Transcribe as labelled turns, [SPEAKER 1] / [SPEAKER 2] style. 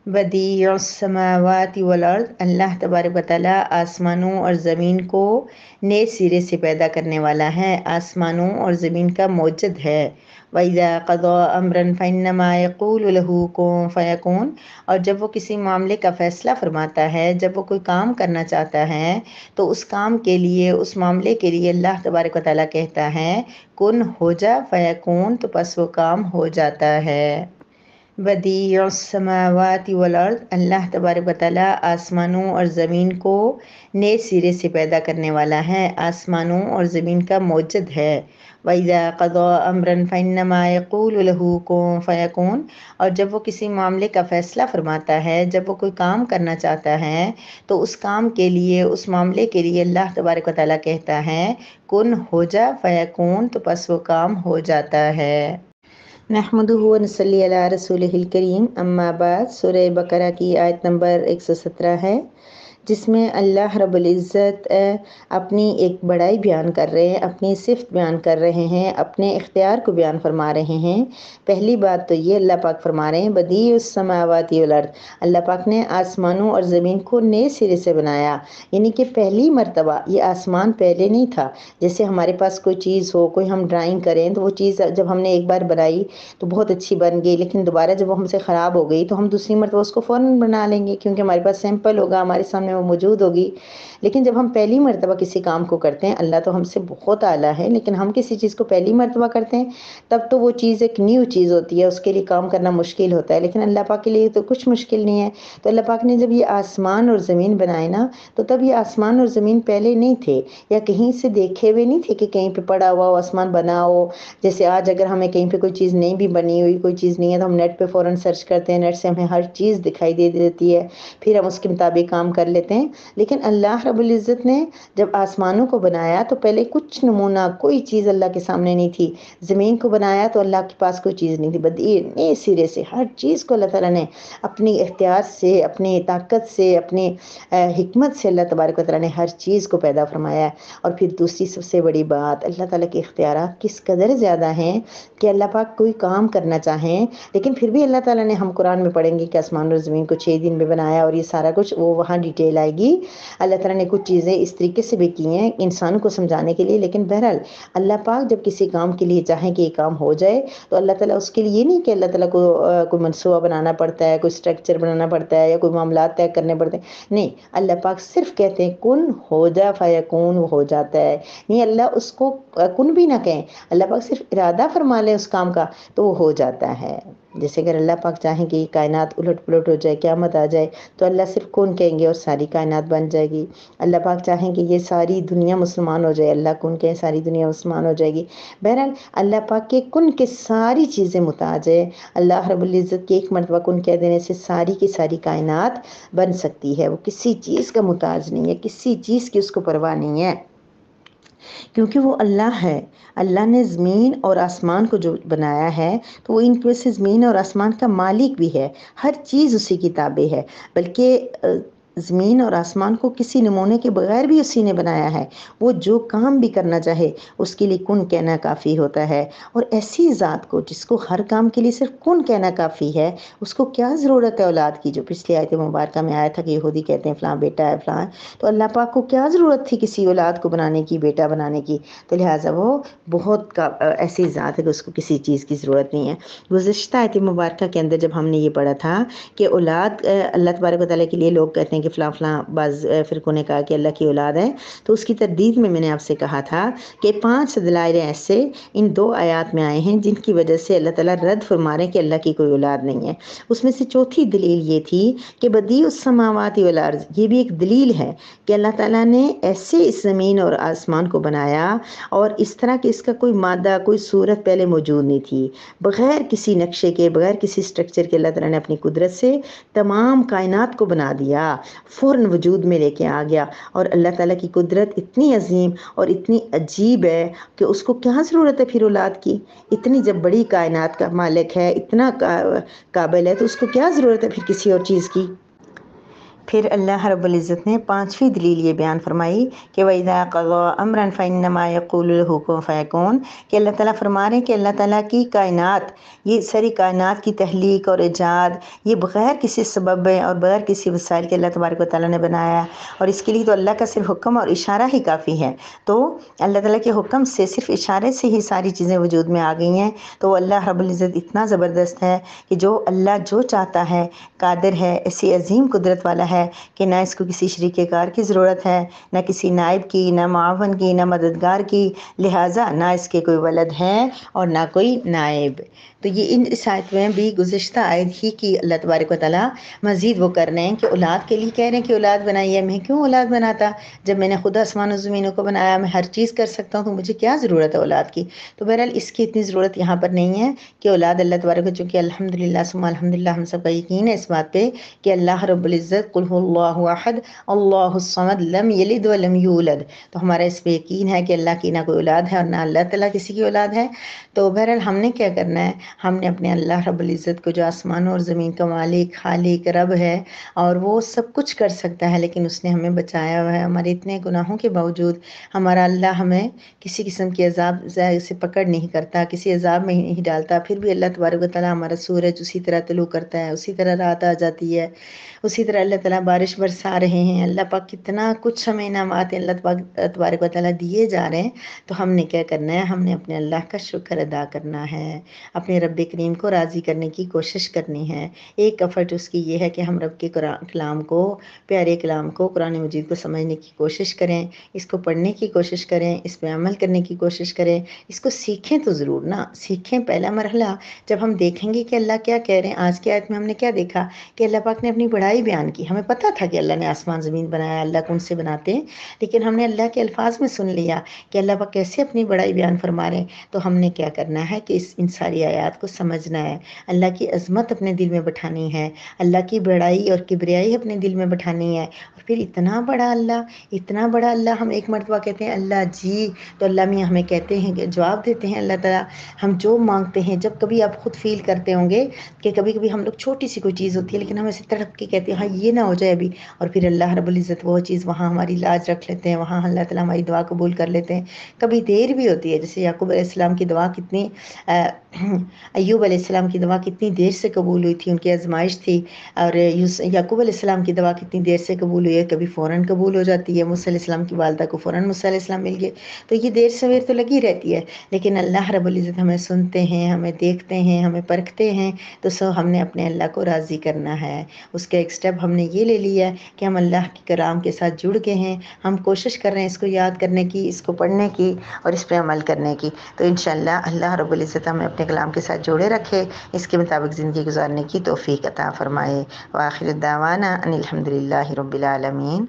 [SPEAKER 1] बदीउस्समावाति वल अर्द, अल्लाह तबारक व तआला आसमानों और ज़मीन को नए सिरे से पैदा करने वाला है, आसमानों और ज़मीन का मौजूद है। वइज़ा क़ज़ा अम्रन फ़इन्नमा यक़ूलु लहू कुन फ़यकून, और जब वो किसी मामले का फ़ैसला फरमाता है, जब वो कोई काम करना चाहता है तो उस काम के लिए, उस मामले के लिए अल्लाह तबारक व तआला कहता है कुन हो जा, फ़यकून तो बस वो काम हो जाता है। बदीउस्समावाति वल अर्द, अल्लाह तबारक व तआला आसमानों और ज़मीन को नए सिरे से पैदा करने वाला है, आसमानों और ज़मीन का मौजूद है। वइज़ा क़ज़ा अम्रन फ़इन्नमा यक़ूलु लहू कुन फ़यकून, और जब वो किसी मामले का फ़ैसला फरमाता है, जब वो कोई काम करना चाहता है तो उस काम के लिए, उस मामले के लिए अल्लाह तबारक व तआला कहता है कुन हो जा, फ़यकून तो बस वो काम हो जाता है। नहमदुहु व नसल्ली अला रसूलिहिल करीम, अम्मा बाद। सूरह बकरा की आयत नंबर 117 है, जिसमें अल्लाह रब्बुल इज़्ज़त अपनी एक बड़ाई बयान कर रहे हैं, अपनी सिफ़त बयान कर रहे हैं, अपने इख्तियार को बयान फरमा रहे हैं। पहली बात तो ये अल्लाह पाक फरमा रहे हैं बदीउस समावाति वल अर्द, अल्लाह पाक ने आसमानों और ज़मीन को नए सिरे से बनाया, यानी कि पहली मर्तबा ये आसमान पहले नहीं था। जैसे हमारे पास कोई चीज़ हो, कोई हम ड्राइंग करें तो वो चीज़ जब हमने एक बार बनाई तो बहुत अच्छी बन गई, लेकिन दोबारा जब वो हमसे ख़राब हो गई तो हम दूसरी मर्तबा उसको फ़ौरन बना लेंगे, क्योंकि हमारे पास सैंपल होगा, हमारे सामने वो मौजूद होगी। लेकिन जब हम पहली मर्तबा किसी काम को करते हैं, अल्लाह तो हमसे बहुत आला है, लेकिन हम किसी चीज़ को पहली मर्तबा करते हैं तब तो वो चीज़ एक न्यू चीज़ होती है, उसके लिए काम करना मुश्किल होता है, लेकिन अल्लाह पाक के लिए तो कुछ मुश्किल नहीं है। तो अल्लाह पाक ने जब ये आसमान और ज़मीन बनाए ना, तो तब ये आसमान और ज़मीन पहले नहीं थे, या कहीं से देखे हुए नहीं थे कि कहीं पे पड़ा हुआ हो, आसमान बना हो। जैसे आज अगर हमें कहीं पे कोई चीज़ नहीं भी बनी हुई, कोई चीज़ नहीं है, तो हम नेट पे फ़ौरन सर्च करते हैं, नेट से हमें हर चीज़ दिखाई दे देती है, फिर हम उसके मुताबिक काम कर लेते हैं। लेकिन अल्लाह रब्बुल इज़्ज़त ने जब आसमानों को बनाया तो पहले कुछ नमूना, कोई चीज़ अल्लाह के सामने नहीं थी। ज़मीन को बनाया तो अल्लाह के पास कोई चीज़ नहीं थी, नए सिरे से हर चीज़ को अल्लाह ताला ने अपनी इख्तियार से, अपनी ताकत से, अपनी हिकमत से अल्लाह तबारक व तआला ने हर चीज़ को पैदा फरमाया। और फिर दूसरी सबसे बड़ी बात, अल्लाह ताला के इख्तियारात किस कदर ज़्यादा हैं कि अल्लाह पाक कोई काम करना चाहें, लेकिन फिर भी अल्लाह ताला ने, हम कुरान में पढ़ेंगे कि आसमान और ज़मीन को 6 दिन में बनाया, और ये सारा कुछ वो वहाँ डिटेल आएगी। अल्लाह ताला ने कुछ चीज़ें इस तरीके से भी की हैं इंसानों को समझाने के लिए, लेकिन बहरहाल अल्लाह पाक जब किसी काम के लिए चाहें कि ये काम हो जाए तो अल्लाह ताला उसके लिए ये नहीं कि अल्लाह ताला को कोई मनसूबा बनाना पड़ता है, कोई स्ट्रक्चर बनाना पड़ता है, या कोई मामलात तय करने पड़ते हैं। नहीं, अल्लाह पाक सिर्फ कहते हैं कुन हो जा फ़यकून, वो हो जाता है। नहीं, अल्लाह उसको कुन भी ना कहें, अल्लाह पाक सिर्फ इरादा फरमा ले उस काम का तो वो हो जाता है। जैसे अगर अल्लाह पाक चाहें कि कायनात उलट पुलट हो जाए, क़यामत आ जाए, तो अल्लाह सिर्फ कुन कहेंगे और सारी कायनात बन जाएगी। अल्लाह पाक चाहें कि ये सारी दुनिया मुसलमान हो जाए, अल्लाह कुन कहें, सारी दुनिया मुसलमान हो जाएगी। बहरहाल अल्लाह पाक के कुन के सारी चीज़ें मुताज है। अल्लाह रब्बुल इज़्ज़त के एक मरतबा कुन कह देने से सारी की सारी कायनात बन सकती है। वो किसी चीज़ का मुताज नहीं है, किसी चीज़ की उसको परवाह नहीं है, क्योंकि वो अल्लाह है। अल्लाह ने ज़मीन और आसमान को जो बनाया है तो वो इनकी वजह से ज़मीन और आसमान का मालिक भी है, हर चीज़ उसी की ताबे है। बल्कि ज़मीन और आसमान को किसी नमूने के बगैर भी उसी ने बनाया है। वो जो काम भी करना चाहे उसके लिए कुन कहना काफ़ी होता है। और ऐसी ज़ात को जिसको हर काम के लिए सिर्फ कुन कहना काफ़ी है, उसको क्या ज़रूरत है औलाद की। जो पिछली आयत मुबारक में आया था कि यहूदी कहते हैं फ़लाँ बेटा है फ़लाँ, तो अल्लाह पाक को क्या ज़रूरत थी किसी औलाद को बनाने की, बेटा बनाने की। तो लिहाजा वो बहुत ऐसी ज़ात है कि उसको किसी चीज़ की ज़रूरत नहीं है। गुज़िश्ता आयत मुबारक के अंदर जब हमने ये पढ़ा था कि औलाद अल्लाह तबारक व तआला के लिए लोग कहते हैं कि फ़लाँ फ़लाँ, बाज़ फ़िरक़ों ने कहा कि अल्लाह की औलाद है, तो उसकी तरदीद में मैंने आपसे कहा था कि 5 दलाइल ऐसे इन 2 आयात में आए हैं जिनकी वजह से अल्लाह ताला रद्द फरमा रहे हैं कि अल्लाह की कोई औलाद नहीं है। उसमें से चौथी दलील ये थी कि बदीउस समावाति वल अर्ज़, ये भी एक दलील है कि अल्लाह ताला ने ऐसे इस ज़मीन और आसमान को बनाया और इस तरह कि इसका कोई मादा, कोई सूरत पहले मौजूद नहीं थी। बग़ैर किसी नक्शे के, बग़ैर किसी स्ट्रक्चर के अल्लाह ताला ने अपनी कुदरत से तमाम कायनात को बना दिया, फ़ौरन वजूद में लेके आ गया। और अल्लाह ताला की कुदरत इतनी अजीम और इतनी अजीब है कि उसको क्या ज़रूरत है फिर औलाद की। इतनी जब बड़ी कायनात का मालिक है, इतना काबिल है, तो उसको क्या ज़रूरत है फिर किसी और चीज़ की। پھر اللہ رب العزت نے پانچویں دلیل یہ بیان فرمائی کہ وَإِذَا قَضَىٰ أَمْرًا فَإِنَّمَا يَقُولُ لَهُ كُن فَيَكُونُ، کہ اللہ تعالیٰ فرما رہے ہیں کہ اللہ تعالیٰ کی کائنات، یہ ساری کائنات کی تخلیق اور ایجاد یہ بغیر کسی سبب اور بغیر کسی وسائل کے اللہ تبارک و تعالیٰ نے بنایا، اور اس کے لیے تو اللہ کا صرف حکم اور اشارہ ہی کافی ہے۔ تو اللہ تعالیٰ کے حکم سے، صرف اشارے سے ہی ساری چیزیں وجود میں آ گئی ہیں۔ تو اللہ رب العزت اتنا زبردست ہے کہ جو اللہ جو چاہتا ہے قادر ہے، ایسی عظیم قدرت والا ہے کہ نہ اس کو کسی شریک کار کی ضرورت ہے، نہ کسی نائب کی، نہ معاون کی، نہ مددگار کی، لہٰذا نہ اس کے کوئی ولد ہے اور نہ کوئی نائب۔ تو یہ ان اس آیت میں بھی گزشتہ آیت ہی کی اللہ تبارک و تعالیٰ مزید وہ کر رہے ہیں کہ اولاد کے لیے کہہ رہے ہیں کہ اولاد بنائی ہے۔ میں کیوں اولاد بناتا جب میں نے خود آسمان و زمینوں کو بنایا، میں ہر چیز کر سکتا ہوں، تو مجھے کیا ضرورت ہے اولاد کی؟ تو بہرحال اس کی اتنی ضرورت یہاں پر نہیں ہے کہ اولاد اللہ تبارک و، چونکہ الحمدللہ ثم الحمدللہ ہم سب کا یقین ہے اس بات پہ کہ اللہ رب العزت قل هو اللہ احد اللہ الصمد لم یلد ولم یولد، تو ہمارا اس پہ یقین ہے کہ اللہ کی نہ کوئی اولاد ہے اور نہ اللہ تعالیٰ کسی کی اولاد ہے۔ تو بہرحال ہم نے کیا کرنا ہے، ہم نے اپنے اللہ رب العزت کو جو آسمانوں اور زمین کا مالک خالق رب ہے اور وہ سب کچھ کر سکتا ہے، لیکن اس نے ہمیں بچایا ہوا ہے ہمارے اتنے گناہوں کے باوجود۔ ہمارا اللہ ہمیں کسی قسم کی عذاب سے پکڑ نہیں کرتا، کسی عذاب میں نہیں ڈالتا، پھر بھی اللہ تبارک و تعالیٰ ہمارا سورج اسی طرح طلوع کرتا ہے، اسی طرح رات آ جاتی ہے، اسی طرح اللہ تعالیٰ بارش برسا رہے ہیں۔ اللہ پاک کتنا کچھ ہمیں انعامات اللہ تبارک و تعالیٰ دیے جا رہے ہیں، تو ہم نے کیا کرنا ہے، ہم نے اپنے اللہ کا شکر ادا کرنا ہے، اپنے رب کریم کو راضی کرنے کی کوشش کرنی ہے۔ ایک ایفرٹ اس کی یہ ہے کہ ہم رب کے کلام کو، پیارے کلام کو، قرآن مجید کو سمجھنے کی کوشش کریں، اس کو پڑھنے کی کوشش کریں، اس پہ عمل کرنے کی کوشش کریں، اس کو سیکھیں تو ضرور نا سیکھیں۔ پہلا مرحلہ جب ہم دیکھیں گے کہ اللہ کیا کہہ رہے ہیں، آج کی آیت میں ہم نے کیا دیکھا کہ اللہ پاک نے اپنی بڑائی بیان کی۔ ہمیں پتہ تھا کہ اللہ نے آسمان زمین بنایا، اللہ کون سے بناتے ہیں، لیکن ہم نے اللہ کے الفاظ میں سن لیا کہ اللہ پاک کیسے اپنی بڑائی بیان فرما رہے ہیں۔ تو ہم نے کیا کرنا ہے کہ ان ساری آیات کو سمجھنا ہے، اللہ کی عظمت اپنے دل میں بٹھانی ہے، اللہ کی بڑائی اور کبریائی اپنے دل میں بٹھانی ہے۔ اور پھر اتنا بڑا اللہ، اتنا بڑا اللہ، ہم ایک مرتبہ کہتے ہیں اللہ جی، تو اللہ میاں ہمیں کہتے ہیں کہ جواب دیتے ہیں اللہ تعالیٰ ہم جو مانگتے ہیں۔ جب کبھی آپ خود فیل کرتے ہوں گے کہ کبھی کبھی ہم لوگ چھوٹی سی کوئی چیز ہوتی ہے لیکن ہم ایسے تڑپ کے کہتے ہیں ہاں یہ نہ ہو جائے ابھی، اور پھر اللہ رب العزت وہ چیز وہاں ہماری لاج رکھ لیتے ہیں، وہاں اللہ تعالیٰ ہماری دعا قبول کر لیتے ہیں۔ کبھی دیر بھی ہوتی ہے، جیسے یعقوب علیہ السلام کی دعا کتنی ایوب علیہ السلام کی دعا کتنی دیر سے قبول ہوئی تھی، ان کی آزمائش تھی، اور یعقوب علیہ السلام کی دعا کتنی دیر سے قبول ہوئی ہے، کبھی فوراً قبول ہو جاتی ہے۔ موسیٰ علیہ السلام کی والدہ کو فوراً موسیٰ علیہ السلام مل گئے، تو یہ دیر سویر تو لگی رہتی ہے، لیکن اللہ رب العزت ہمیں سنتے ہیں، ہمیں دیکھتے ہیں، ہمیں پرکھتے ہیں، تو ہم نے اپنے اللہ کو راضی کرنا ہے۔ اس کا ایک سٹیپ ہم نے یہ لے لیا ہے کہ ہم اللہ کے کلام کے ساتھ جڑ گئے ہیں، ہم کوشش کر رہے ہیں اس کو یاد کرنے کی، اس کو پڑھنے کی اور اس پہ عمل کرنے کی۔ تو انشاءاللہ اللہ رب العزت ہمیں اپنے کلام کے ساتھ جوڑے رکھے، اس کے مطابق زندگی گزارنے کی توفیق عطا فرمائے۔ وآخر الدعوانا ان الحمدللہ رب العالمین۔